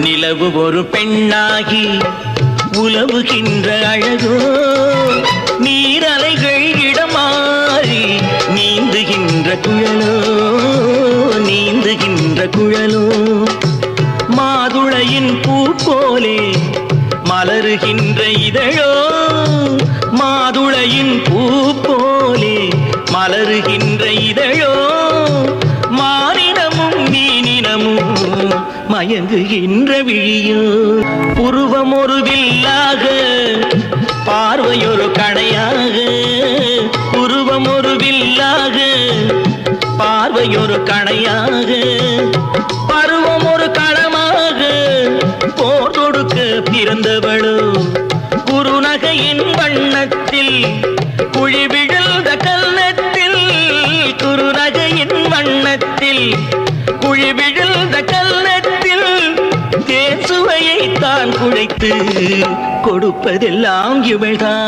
நிலவு ஒரு பெண்ணாகி உலவுகின்ற அழகோ, நீரலைகள் இடமாறி நீந்துகின்ற குழலோ, நீந்துகின்ற குழலோ. மாதுளையின் பூ போலே மலருகின்ற இதழோ, மாதுளையின் பூ போலே மலருகின்ற இதழோ. மானினமும் மீனினமும் மயங்குகின்ற விழியோ. புருவம் ஒரு வில்லாக, பார்வையொரு கணையாக. புருவம் ஒரு வில்லாக, பார்வையொரு கணையாக. பருவம் ஒரு களமாக, போர் தொடுக்க பிறந்தவளோ. குறுநகையின் வண்ணத்தில் குழி விழுந்த கன்னத்தில், குறுநகையின் வண்ணத்தில் குழி விழுந்த கன்னத்தில் தேன் சுவையை தான் குழைத்து கொடுப்பதெல்லாம் இவள்தான்.